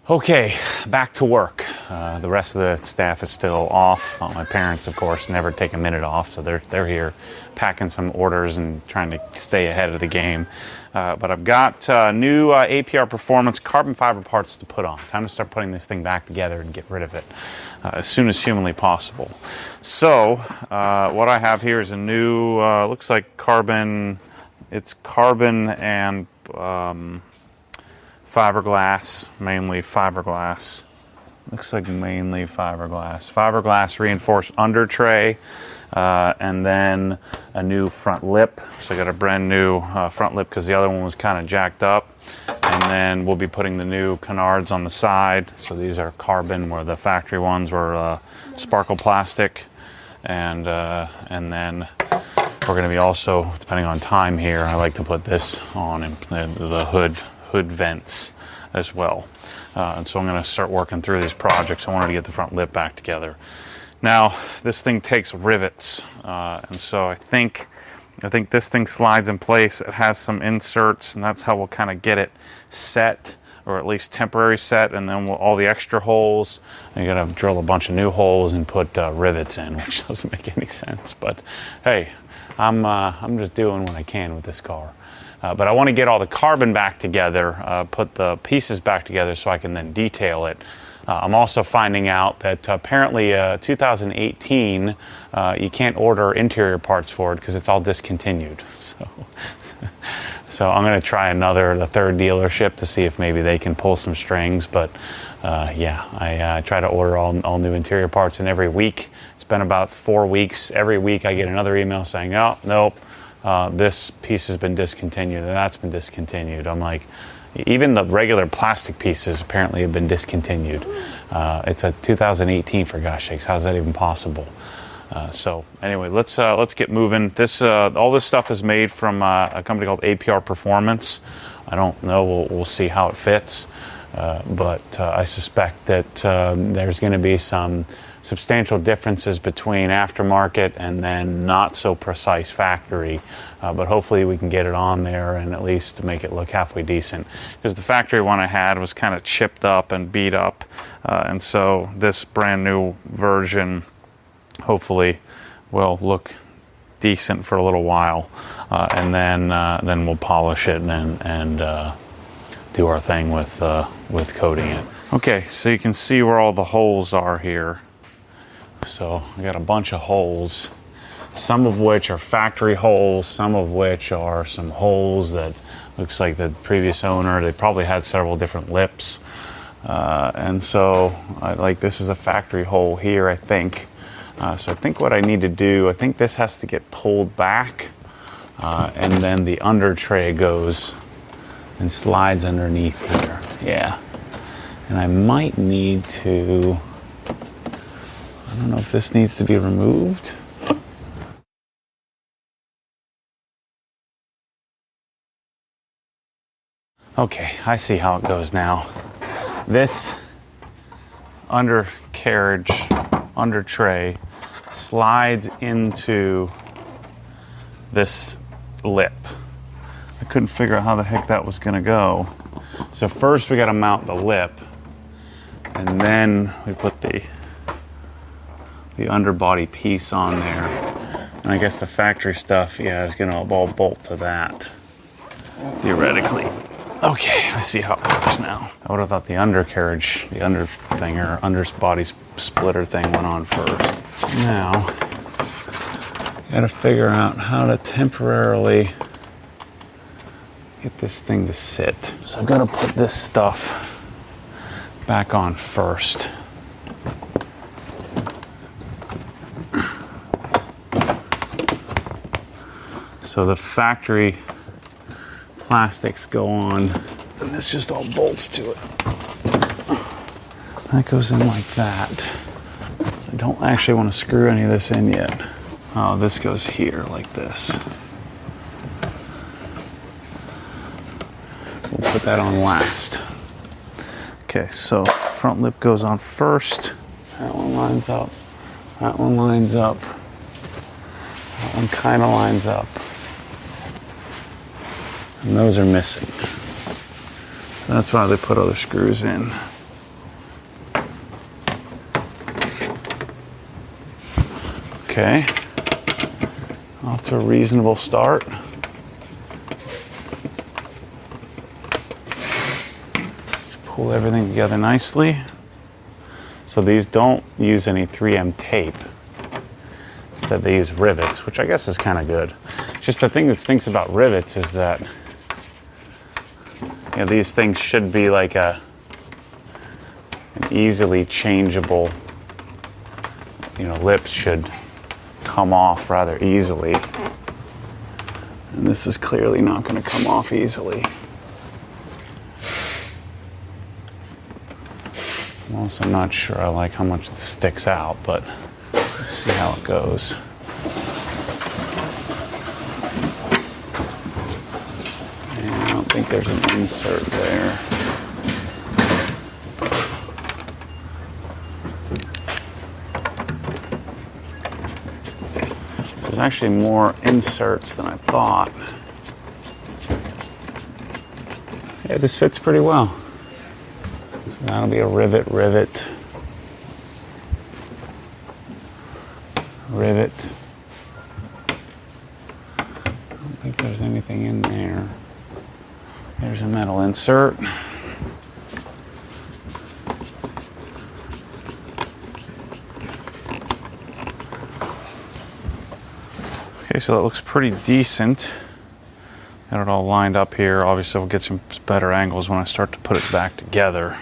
Okay, back to work. The rest of the staff is still off. My parents, of course, never take a minute off, so they're here packing some orders and trying to stay ahead of the game. But I've got new APR Performance carbon fiber parts to put on. Time to start putting this thing back together and get rid of it as soon as humanly possible. So what I have here is a new, looks like carbon. It's carbon and fiberglass, mainly fiberglass. Looks like mainly fiberglass. Fiberglass reinforced undertray, and then a new front lip. So I got a brand new front lip because the other one was kind of jacked up. And then we'll be putting the new canards on the side. So these are carbon, where the factory ones were sparkle plastic. And then we're going to be also, depending on time here, I like to put this on in the hood vents as well. And so I'm going to start working through these projects. I wanted to get the front lip back together. Now, this thing takes rivets, and so I think this thing slides in place. It has some inserts, and that's how we'll kind of get it set, or at least temporary set, and then all the extra holes, you got to drill a bunch of new holes and put rivets in, which doesn't make any sense. But hey, I'm just doing what I can with this car. But I want to get all the carbon back together, put the pieces back together so I can then detail it. I'm also finding out that apparently 2018, you can't order interior parts for it because it's all discontinued. So I'm going to try the third dealership to see if maybe they can pull some strings. But yeah, I try to order all new interior parts, and every week, it's been about 4 weeks, every week I get another email saying, oh, nope. This piece has been discontinued, and that's been discontinued. I'm like, even the regular plastic pieces apparently have been discontinued. It's a 2018, for gosh sakes. How's that even possible? So anyway, let's get moving. All this stuff is made from a company called APR Performance. I don't know. We'll see how it fits, but I suspect that there's going to be some substantial differences between aftermarket and then not so precise factory, but hopefully we can get it on there and at least make it look halfway decent, because the factory one I had was kind of chipped up and beat up, and so this brand new version hopefully will look decent for a little while, and then we'll polish it and do our thing with coating it. Okay, so you can see where all the holes are here. So I got a bunch of holes, some of which are factory holes, some of which are some holes that looks like the previous owner, they probably had several different lips. And so this is a factory hole here, I think. So I think what I need to do, I think this has to get pulled back, and then the under tray goes and slides underneath here. Yeah. And I might need to, I don't know if this needs to be removed. Okay, I see how it goes now. This undercarriage, under tray, slides into this lip. I couldn't figure out how the heck that was gonna go. So first we gotta mount the lip, and then we put the underbody piece on there. And I guess the factory stuff, yeah, is gonna all bolt to that, theoretically. Okay, I see how it works now. I would have thought the undercarriage, the under thing, or underbody splitter thing went on first. Now, gotta figure out how to temporarily get this thing to sit. So I've gotta put this stuff back on first. So the factory plastics go on, and this just all bolts to it. That goes in like that. I don't actually want to screw any of this in yet. Oh, this goes here like this. We'll put that on last. Okay, so front lip goes on first. That one lines up. That one lines up. That one kind of lines up. And those are missing. That's why they put other screws in. Okay, off to a reasonable start. Just pull everything together nicely. So these don't use any 3M tape. Instead they use rivets, which I guess is kind of good. Just the thing that stinks about rivets is that, you know, these things should be like an easily changeable, you know, lips should come off rather easily. And this is clearly not going to come off easily. I'm also not sure I like how much this sticks out, but let's see how it goes. And I don't think there's an insert there. There's actually more inserts than I thought. Yeah, this fits pretty well. So that'll be a rivet, rivet, rivet. I don't think there's anything in there. There's a metal insert. Okay, so that looks pretty decent. Got it all lined up here. Obviously, we'll get some better angles when I start to put it back together.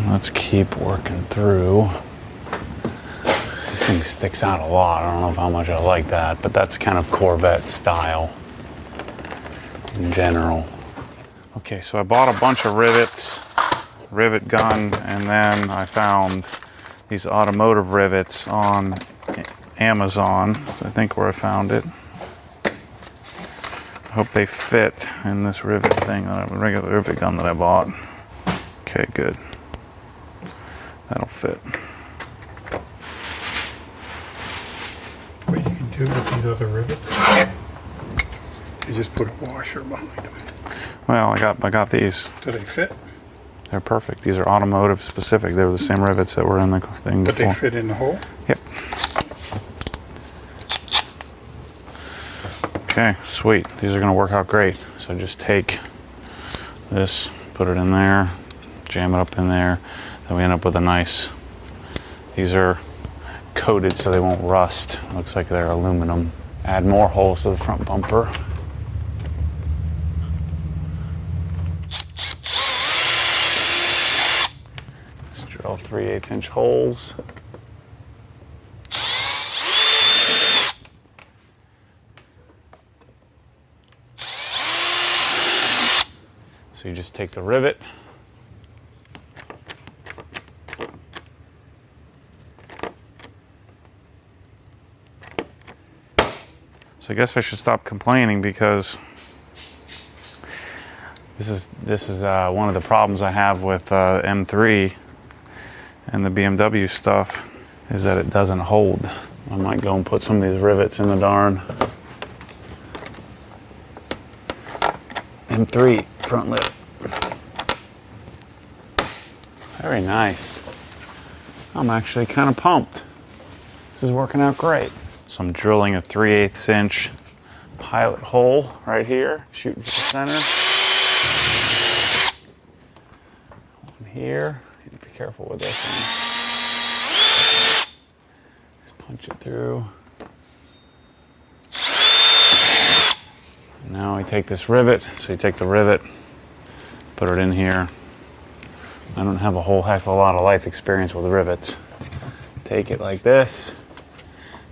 Let's keep working through. This thing sticks out a lot. I don't know how much I like that, but that's kind of Corvette style in general. Okay, so I bought a bunch of rivets, rivet gun, and then I found these automotive rivets on Amazon. I think where I found it. I hope they fit in this rivet thing, regular rivet gun that I bought. Okay, good. That'll fit. What you can do with these other rivets, you just put a washer behind them. Well, I got these. Do they fit? They're perfect. These are automotive specific. They were the same rivets that were in the thing But before. they fit in the hole? Yep. Okay, sweet. These are going to work out great. So just take this, put it in there, jam it up in there. Then we end up with a nice, these are coated so they won't rust. Looks like they're aluminum. Add more holes to the front bumper. Just drill 3/8 inch holes. So you just take the rivet, so I guess I should stop complaining, because this is one of the problems I have with M3 and the BMW stuff, is that it doesn't hold. I might go and put some of these rivets in the darn M3 front lip. Very nice. I'm actually kind of pumped. This is working out great. So I'm drilling a 3/8 inch pilot hole right here, shooting for the center. One here. You need to be careful with this one. Just punch it through. Now we take this rivet, so you take the rivet, put it in here. I don't have a whole heck of a lot of life experience with rivets. Take it like this,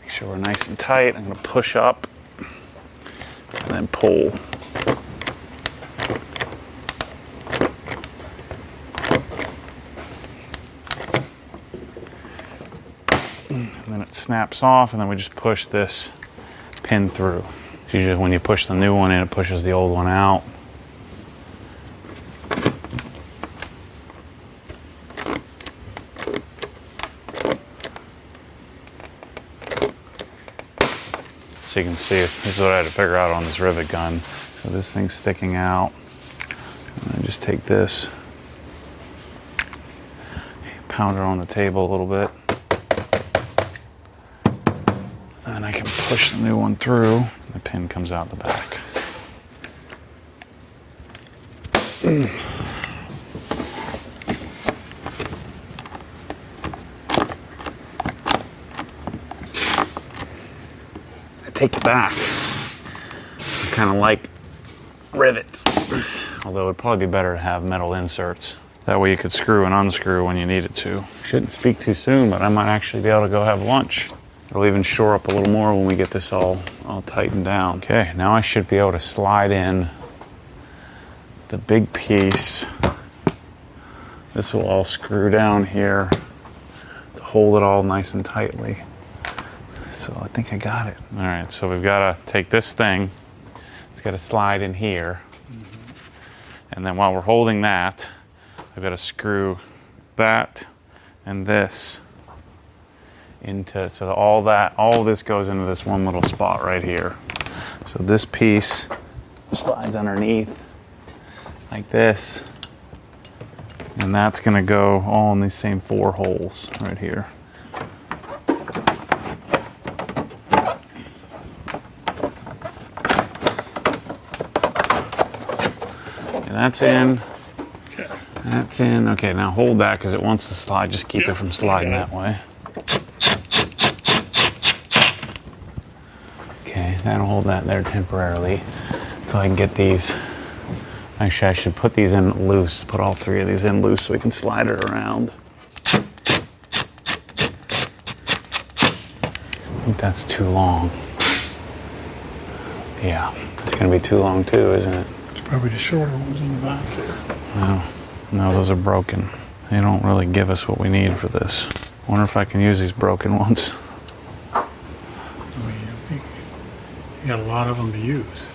make sure we're nice and tight. I'm going to push up and then pull. And then it snaps off, and then we just push this pin through. Usually when you push the new one in, it pushes the old one out. So you can see, this is what I had to figure out on this rivet gun. So this thing's sticking out. And I just take this, pound it on the table a little bit. And I can push the new one through. The pin comes out the back. I take it back. I kind of like rivets. Although it'd probably be better to have metal inserts. That way you could screw and unscrew when you needed to. Shouldn't speak too soon, but I might actually be able to go have lunch. It'll even shore up a little more when we get this all tightened down. Okay, now I should be able to slide in the big piece. This will all screw down here to hold it all nice and tightly. So I think I got it. All right, so we've got to take this thing. It's got to slide in here. And then while we're holding that, I've got to screw that and this into, so all of this goes into this one little spot right here. So this piece slides underneath like this, and that's going to go all in these same 4 holes right here. And that's in. That's in. Okay, now hold that because it wants to slide. Just keep it from sliding that way. Okay, that'll hold that there temporarily until I can get these. Actually, I should put these in loose. Put all 3 of these in loose so we can slide it around. I think that's too long. Yeah, it's going to be too long too, isn't it? It's probably the shorter ones in the back there. No, those are broken. They don't really give us what we need for this. Wonder if I can use these broken ones. I mean, you got a lot of them to use.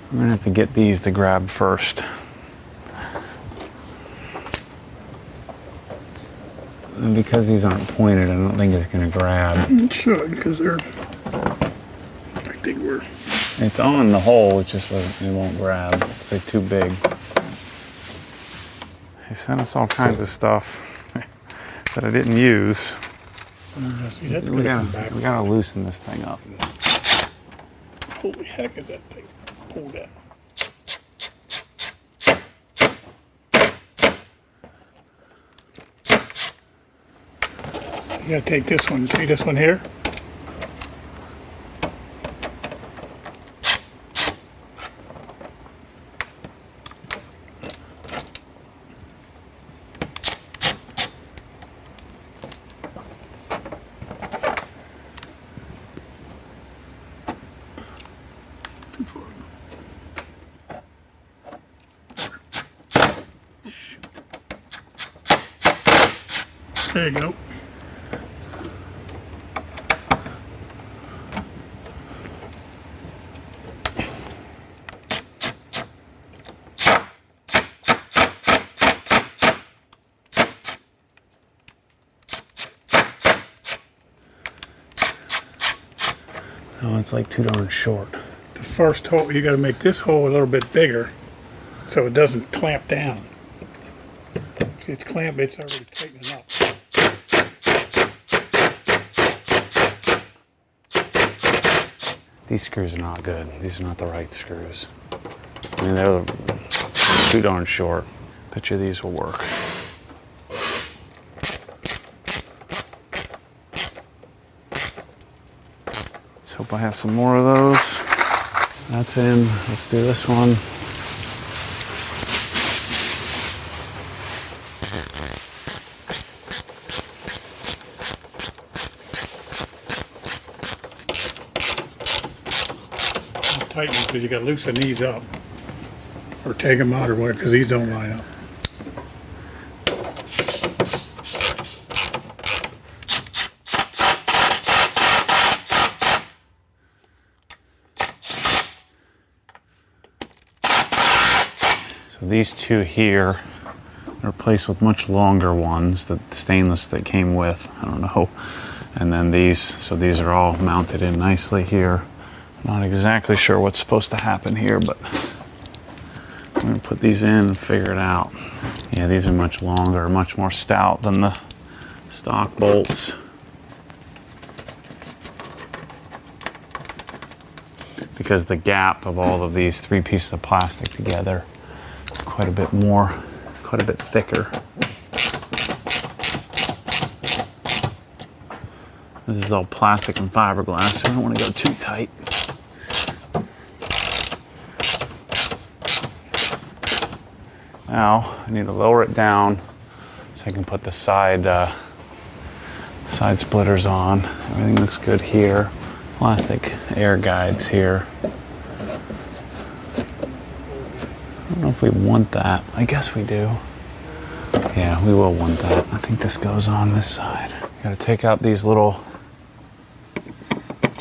I'm gonna have to get these to grab first. And because these aren't pointed, I don't think it's gonna grab. It should, because they're, I think we're... It's on the hole, it just it won't grab. It's like too big. They sent us all kinds of stuff that I didn't use. See, that We gotta loosen this thing up. Holy heck is that thing pulled out. You gotta take this one. See this one here? Too far. Shoot. There you go. Oh, it's like too darn short. The first hole, you got to make this hole a little bit bigger so it doesn't clamp down. See, it's clamped, it's already tightening up. These screws are not good. These are not the right screws. I mean, they're too darn short. Bet you these will work. Let's hope I have some more of those. That's in. Let's do this one. Tighten them because you got to loosen these up or take them out or whatever because these don't line up. So these two here are replaced with much longer ones, the stainless that came with, I don't know. And then these, so these are all mounted in nicely here. Not exactly sure what's supposed to happen here, but I'm gonna put these in and figure it out. Yeah, these are much longer, much more stout than the stock bolts. Because the gap of all of these 3 pieces of plastic together is quite a bit more, quite a bit thicker. This is all plastic and fiberglass, so I don't want to go too tight. Now I need to lower it down so I can put the side splitters on. Everything looks good here. Plastic air guides here. I don't know if we want that. I guess we do. Yeah, we will want that. I think this goes on this side. Got to take out these little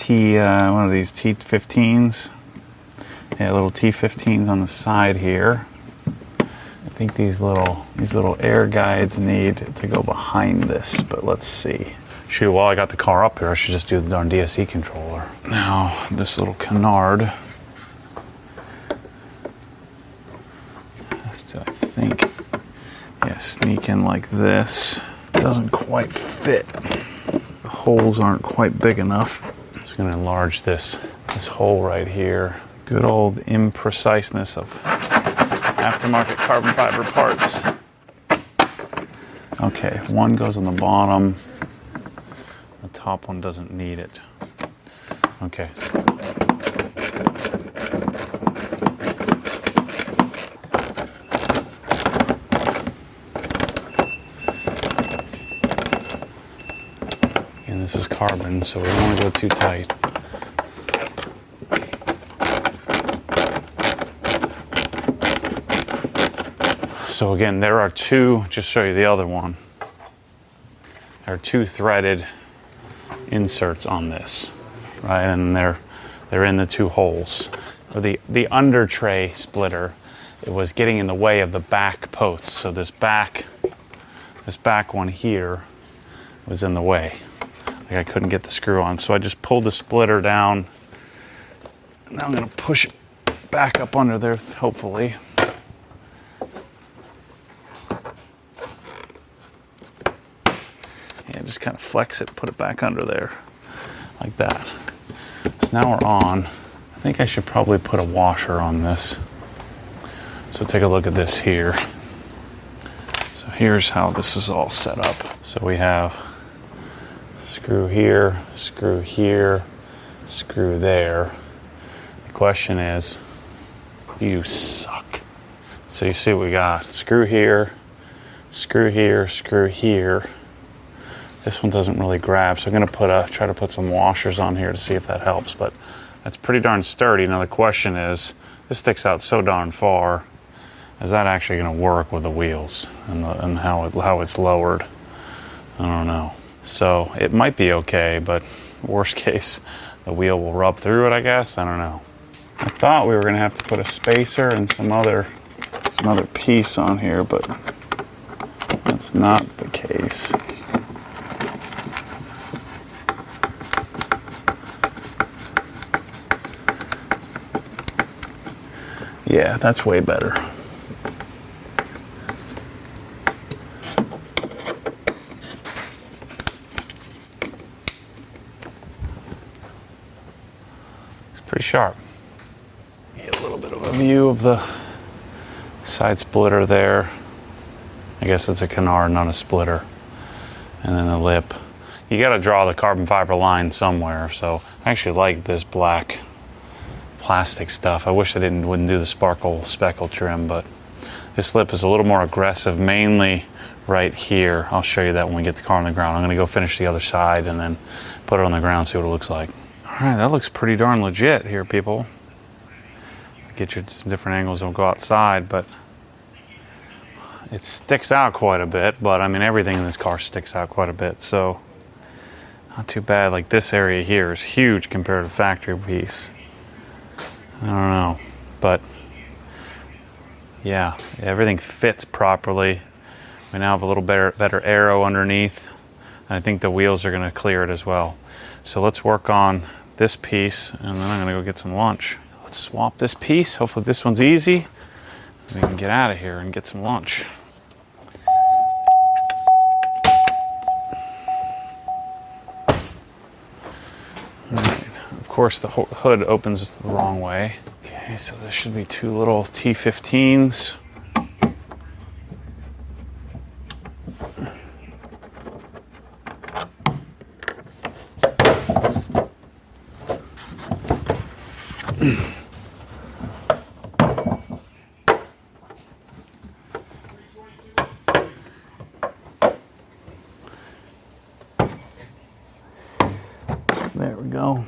one of these T15s. Yeah, little T15s on the side here. I think these little air guides need to go behind this, but let's see. Shoot, while I got the car up here, I should just do the darn DSE controller. Now, this little canard has to, I think, yeah, sneak in like this. It doesn't quite fit. The holes aren't quite big enough. Just gonna enlarge this hole right here. Good old impreciseness of aftermarket carbon fiber parts. Okay, one goes on the bottom. The top one doesn't need it. Okay. And this is carbon, so we don't want to go too tight. So again, there are two, just show you the other one. There are 2 threaded inserts on this, right? And they're in the 2 holes. The Undertray splitter, it was getting in the way of the back posts. So this back one here was in the way. Like I couldn't get the screw on. So I just pulled the splitter down. Now I'm gonna push it back up under there, hopefully. Yeah, just kind of flex it, put it back under there, like that. So now we're on. I think I should probably put a washer on this. So take a look at this here. So here's how this is all set up. So we have screw here, screw here, screw there. The question is, you suck. So you see what we got. Screw here, screw here, screw here. This one doesn't really grab, so I'm gonna try to put some washers on here to see if that helps, but that's pretty darn sturdy. Now the question is, this sticks out so darn far, is that actually gonna work with the wheels and how it's lowered? I don't know. So it might be okay, but worst case, the wheel will rub through it, I guess. I don't know. I thought we were gonna have to put a spacer and some other piece on here, but that's not the case. Yeah, that's way better. It's pretty sharp. Get a little bit of a view of the side splitter there. I guess it's a canard, not a splitter. And then the lip. You got to draw the carbon fiber line somewhere, so I actually like this black plastic stuff. I wish I wouldn't do the sparkle speckle trim, but this lip is a little more aggressive, mainly right here. I'll show you that when we get the car on the ground. I'm gonna go finish the other side and then put it on the ground, see what it looks like. All right, that looks pretty darn legit here, people. Get you some different angles and we'll go outside, but it sticks out quite a bit, but I mean, everything in this car sticks out quite a bit, so not too bad. Like this area here is huge compared to the factory piece. I don't know, but yeah, everything fits properly. We now have a little better aero underneath, and I think the wheels are going to clear it as well. So let's work on this piece, and then I'm gonna go get some lunch. Let's swap this piece. Hopefully this one's easy. We can get out of here and get some lunch. All right. Of course, the hood opens the wrong way. Okay, so there should be 2 little T15s. There we go.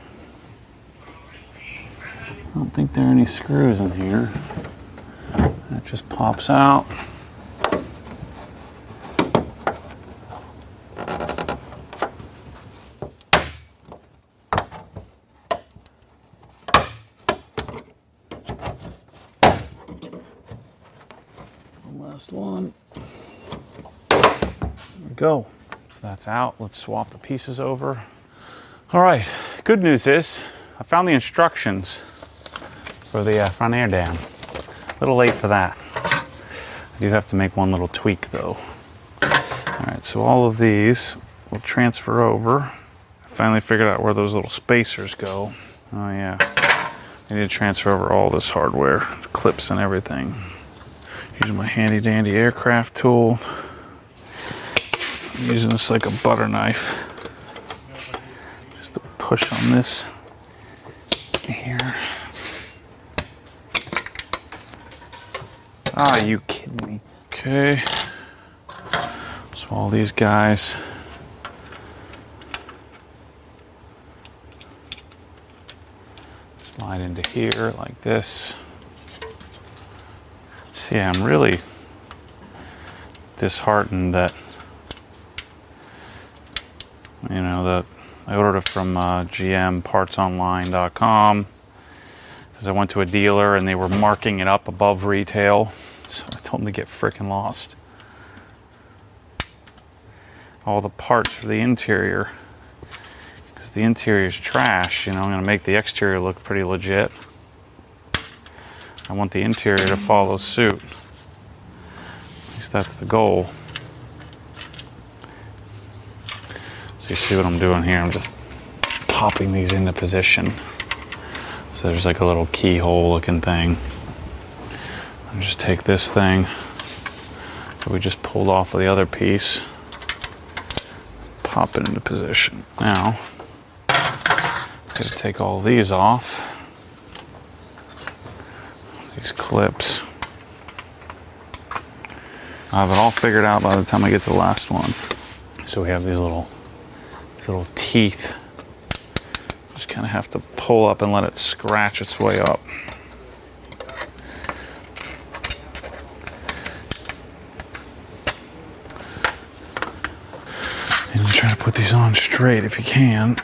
I don't think there are any screws in here. That just pops out. Last one. There we go. That's out. Let's swap the pieces over. All right, good news is I found the instructions for the front air dam. A little late for that. I do have to make one little tweak though. All right, so all of these will transfer over. I finally figured out where those little spacers go. Oh yeah, I need to transfer over all this hardware, clips and everything. Using my handy dandy aircraft tool. I'm using this like a butter knife. Just to push on this here. Ah, you kidding me? Okay. So all these guys. Slide into here like this. See, I'm really disheartened that, you know, that I ordered it from GMpartsonline.com because I went to a dealer and they were marking it up above retail. So I told them to get frickin' lost. All the parts for the interior, because the interior is trash. You know, I'm going to make the exterior look pretty legit. I want the interior to follow suit. At least that's the goal. So you see what I'm doing here? I'm just popping these into position. So there's like a little keyhole looking thing. I just take this thing that we just pulled off of the other piece, pop it into position. Now, I'm going to take all these off. These clips. I have it all figured out by the time I get to the last one. So we have these little teeth. Just kind of have to pull up and let it scratch its way up. And you try to put these on straight if you can.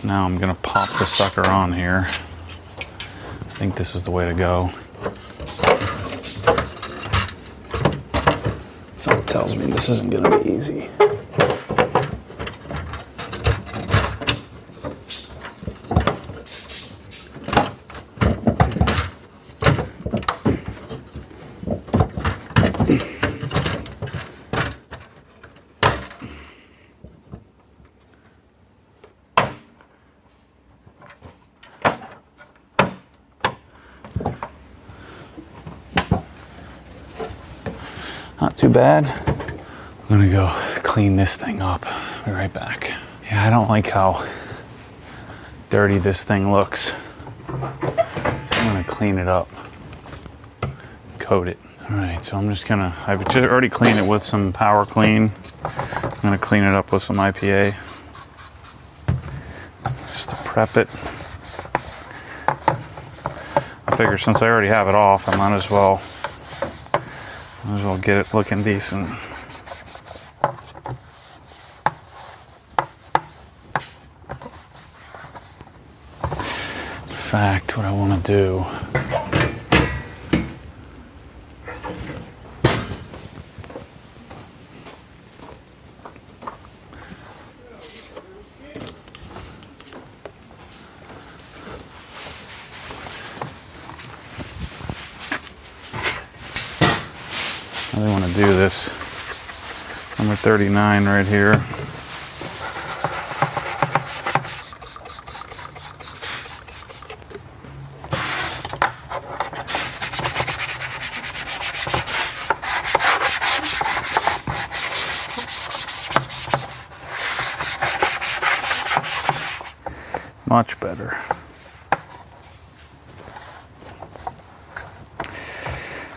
Now I'm gonna pop the sucker on here. I think this is the way to go. Something tells me this isn't gonna be easy. Not too bad. I'm gonna go clean this thing up. Be right back. Yeah, I don't like how dirty this thing looks. So I'm gonna clean it up. Coat it. All right, so I'm just gonna, I've already cleaned it with some Power Clean. I'm gonna clean it up with some IPA. Just to prep it. I figure since I already have it off, I might as well get it looking decent. In fact, what I want to do really want to do this. Number 39 right here. Much better.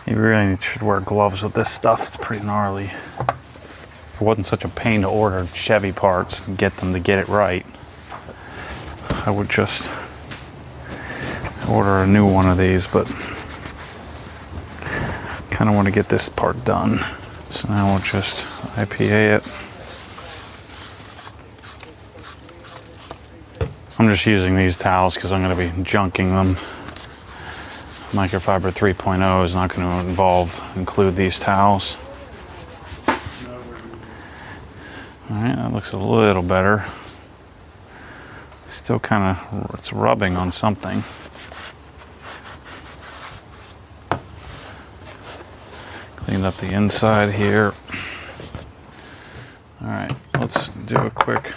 You really should wear gloves with this stuff. It's pretty gnarly. If it wasn't such a pain to order Chevy parts and get them to get it right, I would just order a new one of these, but kind of want to get this part done. So now we'll just IPA it. I'm just using these towels because I'm going to be junking them. Microfiber 3.0 is not going to include these towels. Alright, that looks a little better. Still kind of, it's rubbing on something. Cleaned up the inside here. Alright, let's do a quick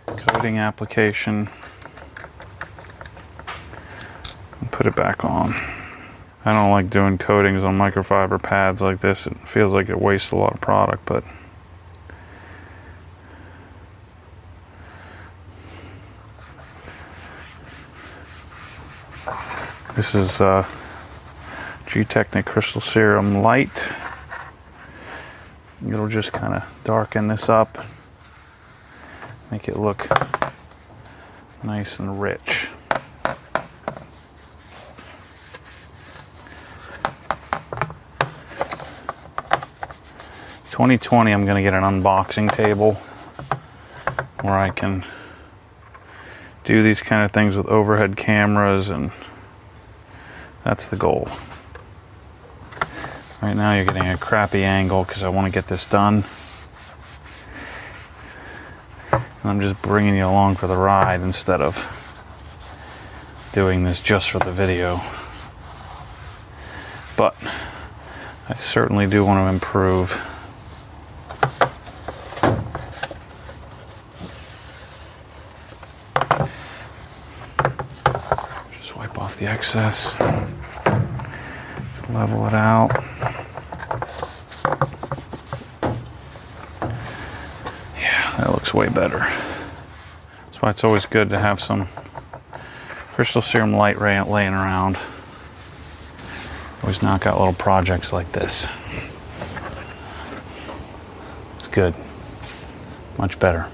coating application and put it back on. I don't like doing coatings on microfiber pads like this. It feels like it wastes a lot of product, but this is G-Technic Crystal Serum Light. It'll just kind of darken this up, make it look nice and rich. In 2020, I'm going to get an unboxing table where I can do these kind of things with overhead cameras, and that's the goal. Right now you're getting a crappy angle because I want to get this done. I'm just bringing you along for the ride instead of doing this just for the video. But I certainly do want to improve. Just wipe off the excess. Just level it out. That looks way better. That's why it's always good to have some Crystal Serum Light laying around. Always knock out little projects like this. It's good. Much better.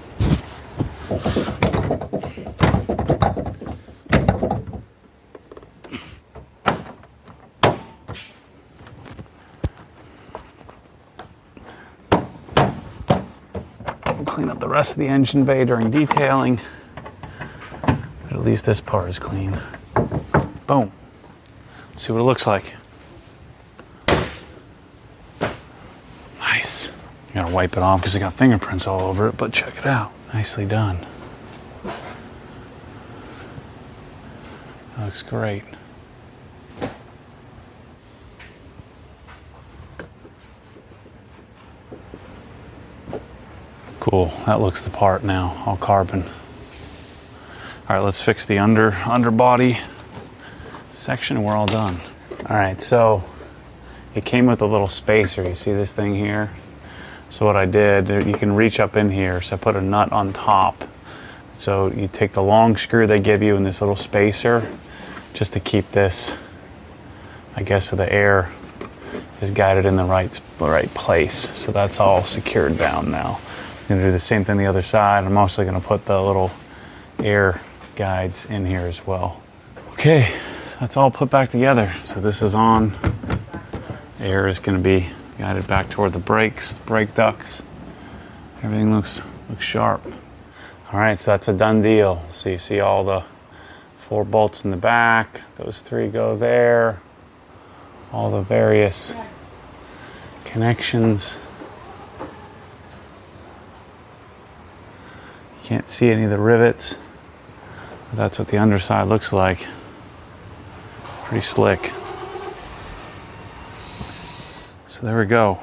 Clean up the rest of the engine bay during detailing, but at least this part is clean. Boom. Let's see what it looks like. Nice. You gotta wipe it off because it got fingerprints all over it, but check it out. Nicely done. That looks great. Cool, that looks the part now, all carbon. All right, let's fix the underbody section and we're all done. All right, so it came with a little spacer. You see this thing here? So what I did, you can reach up in here, so I put a nut on top. So you take the long screw they give you in this little spacer just to keep this, I guess, so the air is guided in the right place. So that's all secured down now. I'm gonna do the same thing the other side. I'm also gonna put the little air guides in here as well. Okay, so that's all put back together. So this is on. Air is gonna be guided back toward the brakes, the brake ducts. Everything looks sharp. All right, so that's a done deal. So you see all the 4 bolts in the back. Those 3 go there. All the various connections. Can't see any of the rivets, but that's what the underside looks like. Pretty slick. So there we go.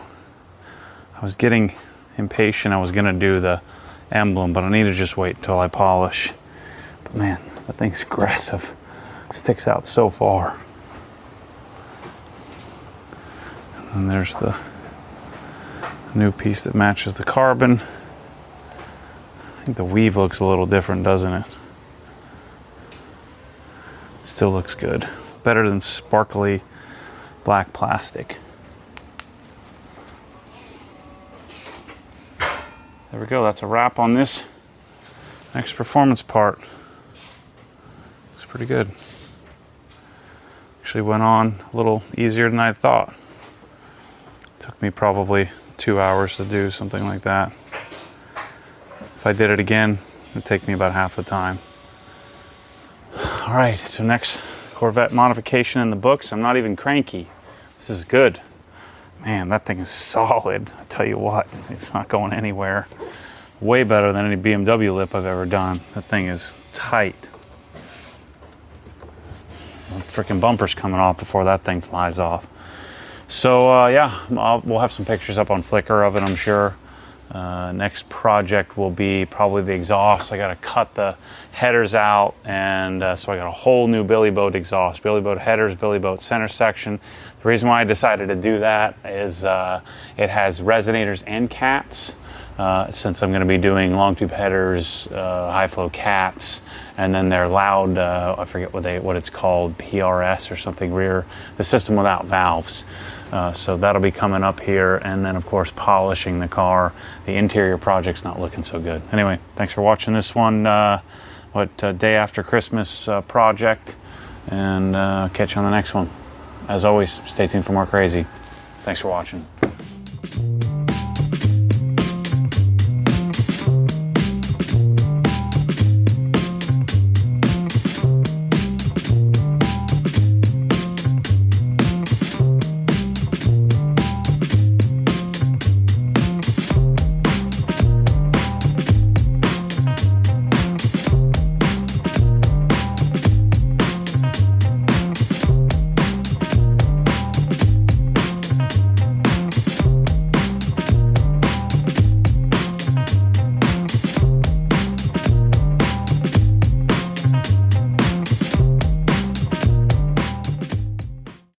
I was getting impatient. I was gonna do the emblem, but I need to just wait until I polish. But man, that thing's aggressive. Sticks out so far. And there's the new piece that matches the carbon. I think the weave looks a little different, doesn't it? Still looks good. Better than sparkly black plastic. There we go. That's a wrap on this next performance part. Looks pretty good. Actually went on a little easier than I thought. Took me probably 2 hours to do something like that. If I did it again, it'd take me about half the time. All right, so next Corvette modification in the books. I'm not even cranky. This is good. Man, that thing is solid. I tell you what, it's not going anywhere. Way better than any BMW lip I've ever done. That thing is tight. The freaking bumper's coming off before that thing flies off. So yeah, we'll have some pictures up on Flickr of it, I'm sure. Next project will be probably the exhaust. I got to cut the headers out, and so I got a whole new billy boat exhaust, billy boat headers, billy boat center section. The reason why I decided to do that is it has resonators and cats. Since I'm going to be doing long tube headers, high flow cats, and then they're loud, I forget what it's called, PRS or something, the system without valves. So that'll be coming up here, and then of course polishing the car. The interior project's not looking so good. Anyway, thanks for watching this one, day after Christmas project, and catch you on the next one. As always, stay tuned for more crazy. Thanks for watching.